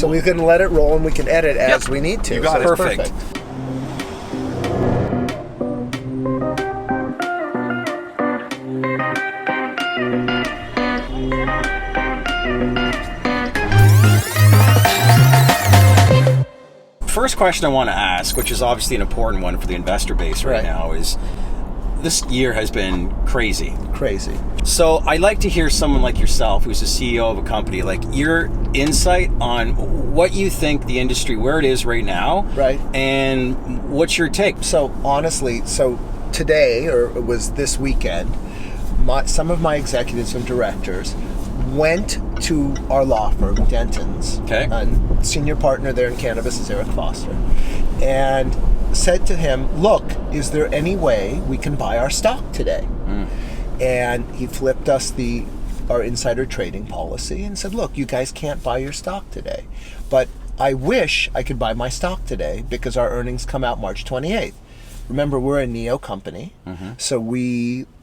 So we can let it roll and we can edit as we need to. You got so it. Perfect. First question I want to ask, which is obviously an important one for the investor base right now, is this year has been crazy. Crazy. So I'd like to hear someone like yourself, who's the CEO of a company, like your insight on what you think the industry, where it is right now, right? And what's your take? So honestly, today, or it was this weekend, some of my executives and directors went to our law firm, Denton's, and senior partner there in Cannabis is Eric Foster, and said to him, look, is there any way we can buy our stock today? And he flipped us our insider trading policy and said, look, you guys can't buy your stock today, but I wish I could buy my stock today because our earnings come out March 28th. Remember, we're a neo company, so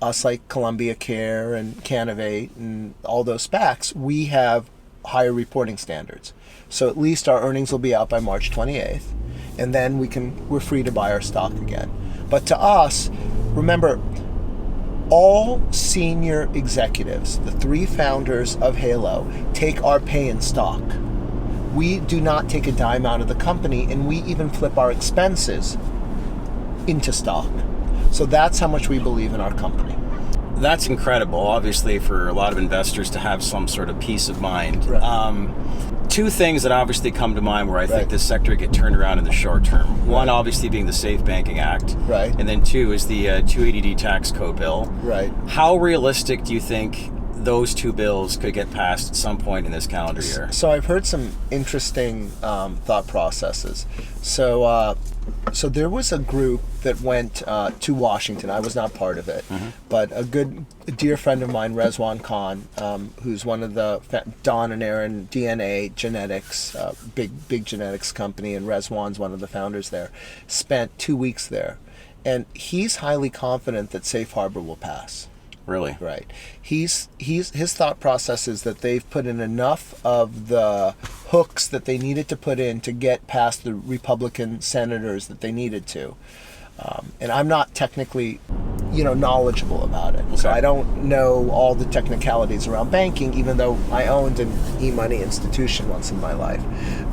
us like Columbia Care and Canavate and all those SPACs, we have higher reporting standards. So at least our earnings will be out by March 28th, and then we're free to buy our stock again. But to us, remember, all senior executives, the 3 founders of Halo, take our pay in stock. We do not take a dime out of the company, and we even flip our expenses into stock. So that's how much we believe in our company. That's incredible, obviously, for a lot of investors to have some sort of peace of mind. Right. 2 things that obviously come to mind where I think this sector get turned around in the short term. One, obviously, being the Safe Banking Act. Right. And then 2 is the 280D tax code bill. Right. How realistic do you think those 2 bills could get passed at some point in this calendar year? So I've heard some interesting thought processes. So there was a group that went to Washington. I was not part of it, but a dear friend of mine, Rezwan Khan, who's one of the Don and Aaron DNA Genetics, big genetics company, and Rezwan's one of the founders there, spent 2 weeks there, and he's highly confident that Safe Harbor will pass. Really? Right. His thought process is that they've put in enough of the hooks that they needed to put in to get past the Republican senators that they needed to. And I'm not technically, knowledgeable about it. Okay. So I don't know all the technicalities around banking, even though I owned an e-money institution once in my life.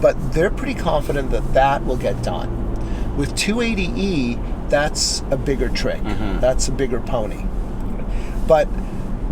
But they're pretty confident that will get done. With 280E, that's a bigger trick. That's a bigger pony. But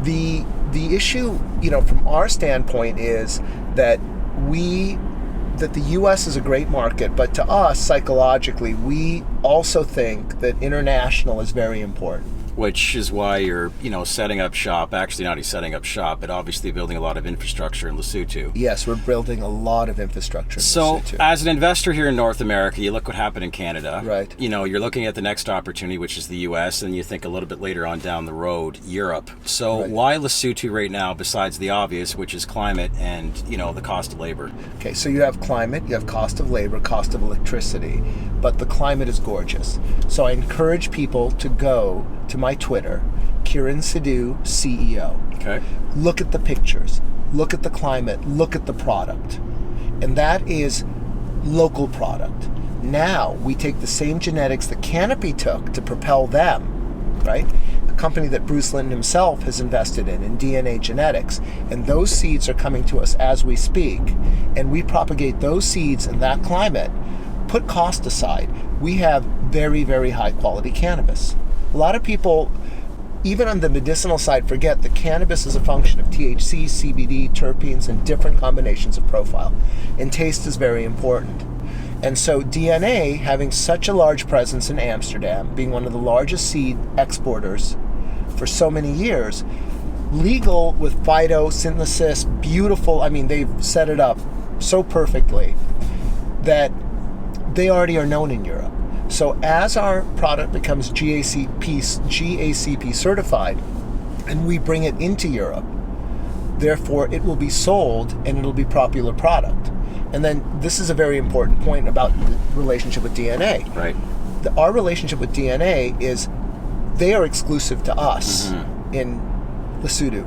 the issue, from our standpoint is that the U.S. is a great market, but to us, psychologically, we also think that international is very important. Which is why you're, setting up shop, actually not only setting up shop, but obviously building a lot of infrastructure in Lesotho. Yes, we're building a lot of infrastructure in Lesotho. So, as an investor here in North America, you look what happened in Canada. Right. You're looking at the next opportunity, which is the U.S., and you think a little bit later on down the road, Europe. So, why Lesotho right now, besides the obvious, which is climate and, the cost of labor? Okay, so you have climate, you have cost of labor, cost of electricity, but the climate is gorgeous. So I encourage people to go to my Twitter, Kiran Sidhu, CEO. Okay. Look at the pictures, look at the climate, look at the product. And that is local product. Now we take the same genetics that Canopy took to propel them, right? A company that Bruce Lynn himself has invested in DNA genetics. And those seeds are coming to us as we speak. And we propagate those seeds in that climate. Put cost aside, we have very, very high quality cannabis. A lot of people, even on the medicinal side, forget that cannabis is a function of THC, CBD, terpenes, and different combinations of profile. And taste is very important. And so DNA, having such a large presence in Amsterdam, being one of the largest seed exporters for so many years, legal with phytosynthesis, beautiful, they've set it up so perfectly that they already are known in Europe. So as our product becomes GACP certified and we bring it into Europe, therefore it will be sold and it'll be popular product. And then this is a very important point about the relationship with DNA. Right. Our relationship with DNA is they are exclusive to us in Lesotho.